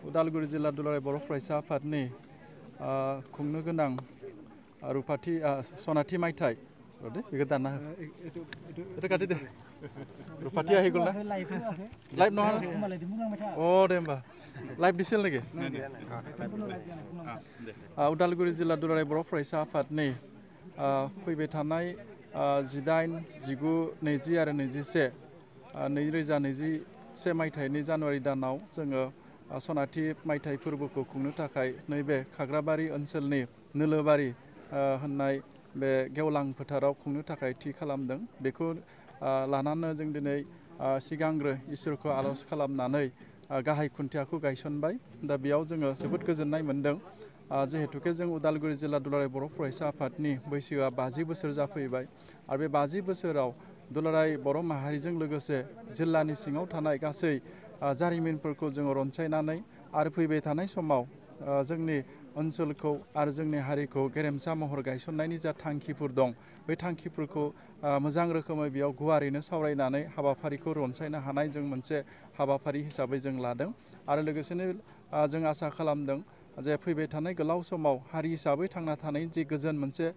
उदालगुरि जिल्ला दुलाराय बर' फरायसा आफादनि खुंनो गोनां रुपाथि सनाथि मायथाइ बेखौ दानना हो itu kati deh रुपाथि ahigul ना लाइभ नङा अ दे होमबा लाइभ दिसेल lagi उदालगुरि जिल्ला दुलाराय बर' फरायसा आफादनि फैबाय थानाय 18, 19, 20 आरो 21 2021 मायथाइनि जानुवारि दानाव जोङो सनाथि मायथाइ फोरबोखौ खुंनो थाखाय नैबे खाग्राबारि ओनसोलनि नोलोबारि होननाय बे गेवलां फोथाराव खुंनो थाखाय थि खालामदों बेखौ लानानै जों दिनै सिगांग्रो इसोरखौ आर'ज खालामनानै गाहाय खुन्थियाखौ गायसनबाय दा बेयाव जोङो जोबोद गोजोननाय मोन्दों जिहेतुके जों उदालगुरि जिल्ला दुलाराय बर' फरायसा आफादनि बैसोआ 50 बोसोर जाफैबाय आरो बे 50 बोसोराव दुलाराय बर' माहारिजों लोगोसे जिल्लानि सिङाव थानाय गासै जारिमिनफोरखौ जोङो रनसायनानै आरो फैबाय थानाय समाव जोंनि ओनसोलखौ आरो जोंनि हारिखौ गेरेमसा महर गायसननायनि जा थांखिफोर दं बे थांखिफोरखौ मोजां रोखोमै बेयाव गुवारैनो सावरायनानै हाबाफारिखौ रनसायनो हानाय जों मोनसे हाबाफारि हिसाबै जों लादों आरो लोगोसेनो जों आसा खालामदों जे फैबाय थानाय गोलाव समाव हारि हिसाबै थांना थानायनि जि गोजोन मोनसे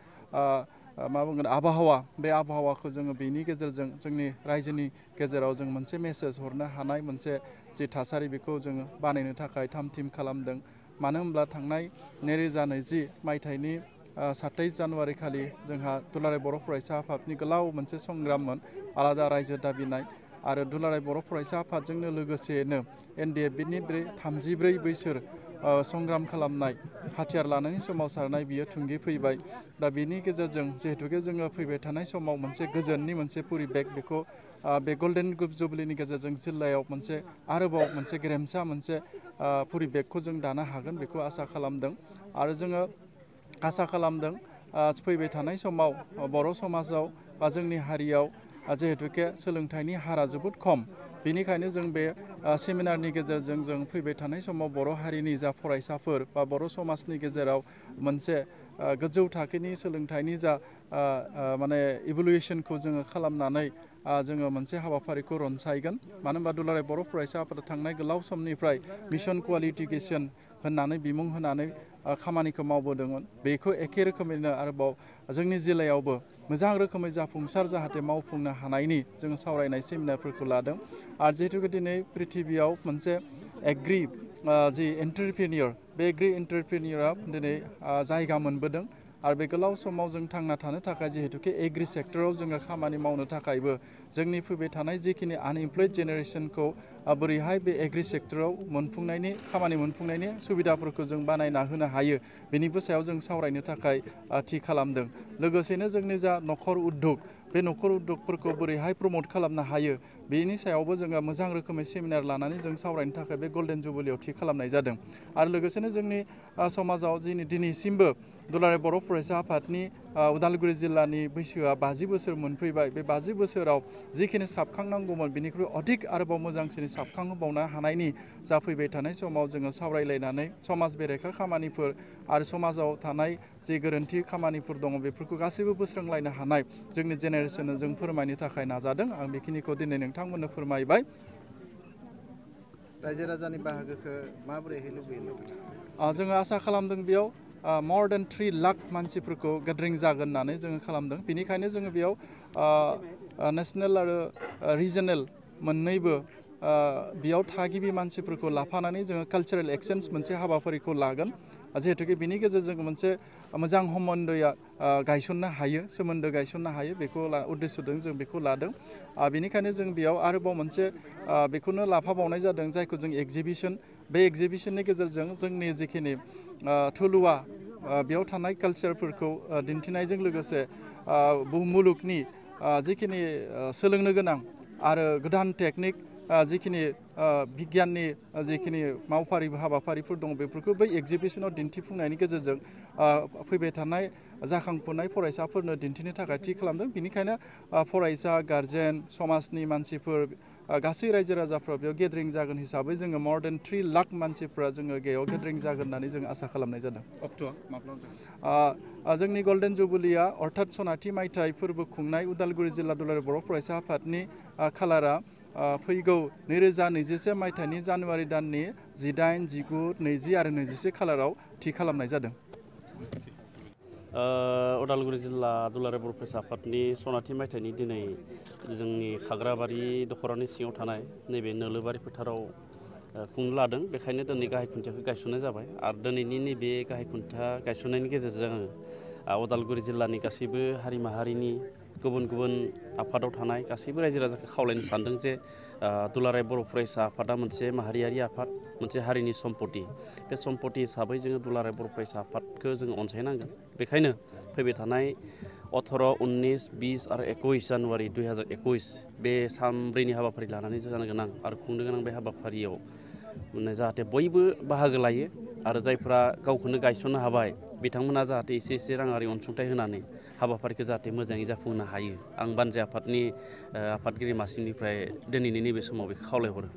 मा बुंगोन आबहावा बे आबहावाखौ जोङो बेनि गेजेरजों जोंनि रायजोनि गेजेराव जों मोनसे मेसेज हरनो हानाय मोनसे जि थासारि बेखौ जोङो बानायनो थाखाय थाम थिम खालामदों मानो होनब्ला थांनाय 2020 मायथाइनि 27 जानुवारि खालि जोंहा दुलाराय बर' फरायसा आफादनि गोलाव मोनसे संग्राममोन आलादा रायजो दाबिनाय आरो दुलाराय बर' फरायसा आफादजोंनो लोगोसेनो NDFBनि 34 बोसोर संग्राम खालामनाय हाथियार लानायनि सोमावसारनाय बियो थुंगे फैबाय दा बेनि गेजेरजों जिहेतुके जोङो फैबाय थानाय समाव मोनसे गोजोननि मोनसे परिबेक बेखौ बे गल्डेन जुबलिनि गेजेरजों जिल्लायाव मोनसे आरोबाव मोनसे गेरेमसा मोनसे परिबेकखौ जों दानो हागोन बेखौ आसा खालामदों आरो जोङो आसा खालामदों फैबाय थानाय समाव बर' समाजाव बा जोंनि हारियाव जिहेतुके सोलोंथाइनि हारा जोबोद खम बेनिखायनो जों बे सेमिनारनि गेजेरजों जों फैबाय थानाय समाव बर' हारिनि जा फरायसाफोर बा बर' समाजनि गेजेराव मोनसे गोजौ थाखोनि सोलोंथाइनि जा माने इभुलुएसनखौ जोङो खालामनानै जोङो मोनसे हाबाफारिखौ रनसायगोन मानो होनबा दुलाराय बर' फरायसा आफादा थांनाय गोलाव समनिफ्राय मिशन क्वालिटि इडुकेसन होननानै बिमुं होनानै खामानिखौ मावबोदोंमोन बेखौ एखे रोखोमैनो आरोबाव जोंनि जिल्लायावबो मोजां रोखोमै जाफुंसार जाहाथे मावफुंनो हानायनि जोङो सावरायनाय सेमिनारफोरखौ लादों आरो जिहेतु दिनै प्रिथिबियाव मोनसे एग्रि जि एन्टारप्रेनियर बे एग्रि एन्टारप्रेनियरा दिनै जायगा मोनबोदों आरो बे गोलाव समाव जों थांना थानो थाखाय जिहेतुके एग्रि सेक्टराव जोङो खामानि मावनो थाखायबो जोंनि फैबाय थानाय जिखिनि आनइमप्लयड जेनेरेसनखौ बोरैहाय बे एग्रि सेक्टराव मोनफुंनायनि खामानि मोनफुंनायनि सुबिदाफोरखौ जों बानायना होनो हायो बेनिबो सायाव जों सावरायनो थाखाय थि खालामदों लोगोसेनो जोंनि जा नखर उद्योग बे नखर उद्योगफोरखौ बोरैहाय प्रमोट खालामनो हायो बेनि सायावबो जोङो मोजां रोखोमै सेमिनार लानानै जों सावरायनो थाखाय बे गल्डेन जुबलियाव थि खालामनाय जादों आरो लोगोसेनो जोंनि समाजाव दिनैसिमबो दुलाराय बर' फरायसा आफादनि उदालगुरि जिल्लानि बैसोआ 50 बोसोर मोनफैबाय। बे 50 बोसोराव जिखिनि साबखांनांगौमोन बिनिख्रुइ अधिक आरोबाव मोजांसिन साबखांहोबावनो हानायनि जाफैबाय थानाय समाव जोङो सावरायलायनानै समाज बेरेखा खामानिफोर आरो समाजाव थानाय जे गोरोन्थि खामानिफोर दङ बेफोरखौ गासैबो बोस्रांलायनो हानाय जोंनि जेनेरेसननो जों फोरमायनो थाखाय नाजादों। आं बेखिनिखौ दिनै नोंथांमोननो फोरमायबाय। रायजो राजानि बाहागोखौ माबोरैहाय लुबैयो नोंथाङा? जोङो आसा खालामदों बेयाव more than 3 लाख मानसिफोरखौ गेदारिं जागोन होननानै जोङो खालामदों। बेनिखायनो जोङो बेयाव नेसनेल आरो रिजनेल मोननैबो बेयाव थागिबि मानसिफोरखौ लाफानानै जोङो कालचारेल एक्सचेन्ज मोनसे हाबाफारिखौ लागोन। जिहेतुके बिनि गेजेरजों मोनसे मोजां सोमोन्दोआ गायसननो हायो, सोमोन्दो गायसननो हायो, बेखौ उद्देশ্যजों जों बेखौ लादों। बेनिखायनो जों बेयाव आरोबाव मोनसे बेखौनो लाफाबावनाय जादों जायखौ जों एगजिबिसन। बे एगजिबिसननि गेजेरजों जोंनि जिखिनि थुलुवा बेयाव थानाय कालचारफोरखौ दिन्थिनायजों लोगोसे मुलुगनि जिखिनि सोलोंनो गोनां आरो गोदान टेकनिक जिखिनि बिगियाननि जिखिनि मावफारि हाबाफारिफोर दं बेफोरखौ बै एगजिबिसनाव दिन्थिफुंनायनि गेजेरजों फैबाय थानाय जाखांफुनाय फरायसाफोरनो दिन्थिनो थाखाय थि खालामदों। बेनिखायनो फरायसा, गारजेन, समाजनि मानसिफोर गासै रायजो राजाफ्रा बेयाव गेदारिं जागोन हिसाबै जोङो more than 3 लाख मानसिफ्रा जोङो बेयाव गेदारिं जागोन होननानै जों आसा खालामनाय जादों। अक्ट'आ माब्ला जागोन? जोंनि गल्डेन जुबुलिया अर्थात सनाथि मायथाइ फोरबो खुंनाय उदालगुरि जिल्ला दुलाराय बर' फरायसा आफादनि खालारा फैगौ 2021 मायथाइनि जानुवारि दाननि 18, 19, 20 आरो 21 खालाराव थि खालामनाय जादों। उदालगुरि जिल्ला दुलाराय बर' फरायसा आफादनि सनाथि मायथाइनि दिनै जोंनि खाग्राबारि दख'रानि सिङाव थानाय नैबे नोलोबारि फोथाराव खुंनो लादों। बेखायनो दिनै गाहाय खुन्थियाखौ गायसननाय जाबाय। आरो दिनैनि नैबे गाहाय खुन्थिया गायसननायनि गेजेरजों उदालगुरि जिल्लानि गासैबो हारि माहारिनि गुबुन गुबुन आफादाव थानाय गासैबो रायजो राजाखौ खावलायनो सानदों जे दुलाराय बर' फरायसा आफादा मोनसे माहारियारि आफाद, मोनसे हारिनि सम्पति। बे सम्पति हिसाबै जोङो दुलाराय बर' फरायसा आफादखौ जोङो अनसायनांगोन। बेखायनो फैबाय थानाय 18, 19, 20 आरो 21 जानुवारि 2021 बे सानब्रैनि हाबाफारि लानानै जानो गोनां आरो खुंनो गोनां बे हाबाफारियाव जाहाथे बयबो बाहागो लायो आरो जायफ्रा गावखौनो गायसननो हाबाय बिथांमोना जाहाथे एसे एसे राङारि अनसुंथाइ होनानै हाबाफारिखौ जाहाथे मोजाङै जाफुंहोनो हायो। आं बानजाय आफादनि आफादगिरि मासिनिफ्राय दिनैनि नैबे समाव बेखौ खावलायहरो।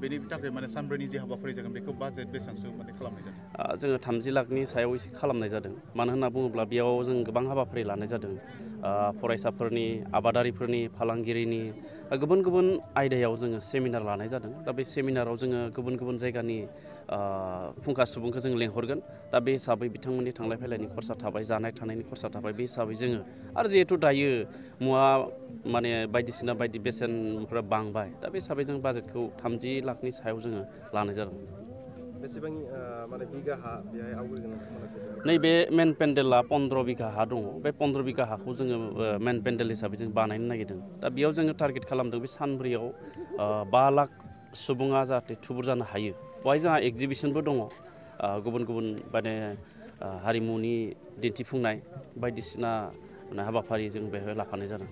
बेनि थाखाय माने सानब्रैनि जे हाबाफारि जागोन बेखौ बाजेट बेसेबांसो माने खालामनाय जादों? जोङो 30 लाखनि सायाव एसे खालामनाय जादों। मानो होनना बुङोब्ला बेयाव जों गोबां हाबाफारि लानाय जादों। फरायसाफोरनि, आबादारिफोरनि, फालांगिरिनि गुबुन गुबुन आयदायाव जोङो सेमिनार लानाय जादों। दा बे सेमिनाराव जोङो गुबुन गुबुन जायगानि फुंखा सुबुंखौ जों लेंहरगोन। दा बे हिसाबै बिथांमोननि थांलाय फैलायनि खरसा थाबाय, जानाय थानायनि खरसा थाबाय। बे हिसाबै जोङो आरो जिहेथु दायो मुवा माने बायदिसिना बायदि बेसेनफ्रा बांबाय, दा बे हिसाबै जों बाजेटखौ 30 लाखनि सायाव जोङो लानाय जादों। बेसेबां माने बिगा हा बेहाय आवग्रिगोन नोंथांमोना? नैबे मेन पेन्डेला 15 बिगा हा दङ। बे 15 बिगा हाखौ जोङो मेन पेन्डेल हिसाबै जों बानायनो नागिरदों। दा बेयाव जोङो टारगेट खालामदों बे सानब्रैयाव 5 लाख सुबुङा जाहाथे थुबुर जानो हायो। बेवहाय जोंहा एगजिबिसनबो दङ। गुबुन गुबुन माने हारिमुनि दिन्थिफुंनाय बायदिसिना हाबाफारि जों बेवहाय लाफानाय जादों।